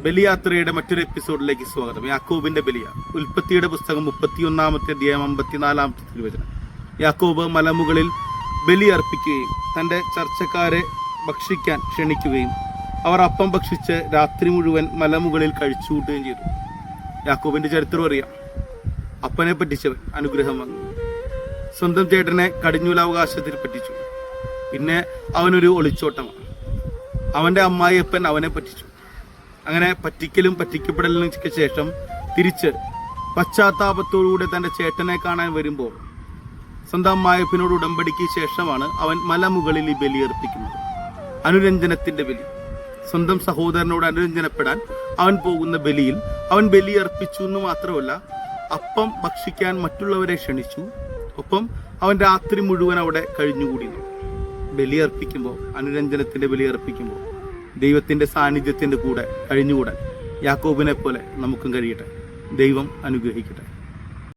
ബലിയാത്രയുടെ മറ്റൊരു എപ്പിസോഡിലേക്ക് സ്വാഗതം. യാക്കോബിന്റെ ബലിയ. ഉൽപ്പത്തിയുടെ പുസ്തകം 31-ാമത്തെ അധ്യായം 54-ാമത്തെ തിരുവചനം. യാക്കോബ് മലമുകളിൽ ബലി അർപ്പിക്കുകയും തന്റെ ചർച്ചക്കാരെ ഭക്ഷിക്കാൻ ക്ഷണിക്കുകയും അവർ അപ്പം ഭക്ഷിച്ച് രാത്രി മുഴുവൻ മലമുകളിൽ കഴിച്ചുകൂട്ടുകയും ചെയ്തു. യാക്കോബിന്റെ ചരിത്രം അറിയാം. അപ്പനെ പറ്റിച്ചവൻ അനുഗ്രഹം വന്നു. സ്വന്തം ചേട്ടനെ കടിഞ്ഞൂലാവകാശത്തിൽ പറ്റിച്ചു. പിന്നെ അവനൊരു ഒളിച്ചോട്ടമാണ്. അവന്റെ അമ്മായിയപ്പൻ അവനെ പറ്റിച്ചു. അങ്ങനെ പറ്റിക്കലും പറ്റിക്കപ്പെടലിനും ശേഷം തിരിച്ച് പശ്ചാത്താപത്തോടുകൂടെ തന്റെ ചേട്ടനെ കാണാൻ വരുമ്പോൾ സ്വന്തം അമ്മായിയപ്പനോട് ഉടമ്പടിക്ക് ശേഷമാണ് അവൻ മലമുകളിൽ ഈ ബലി അർപ്പിക്കുന്നത്. അനുരഞ്ജനത്തിന്റെ ബലി. സ്വന്തം സഹോദരനോട് അനുരഞ്ജനപ്പെടാൻ അവൻ പോകുന്ന ബലിയിൽ അവൻ ബലി അർപ്പിച്ചു എന്ന് മാത്രമല്ല, അപ്പം ഭക്ഷിക്കാൻ മറ്റുള്ളവരെ ക്ഷണിച്ചു. ഒപ്പം അവൻ രാത്രി മുഴുവൻ അവിടെ കഴിഞ്ഞുകൂടി. ബലി അർപ്പിക്കുമ്പോൾ, അനുരഞ്ജനത്തിന്റെ ബലി അർപ്പിക്കുമ്പോൾ ദൈവത്തിന്റെ സാന്നിധ്യത്തിന്റെ കൂടെ കഴിഞ്ഞുകൂടാൻ യാക്കോബിനെ പോലെ നമുക്കും കഴിയട്ടെ. ദൈവം അനുഗ്രഹിക്കട്ടെ.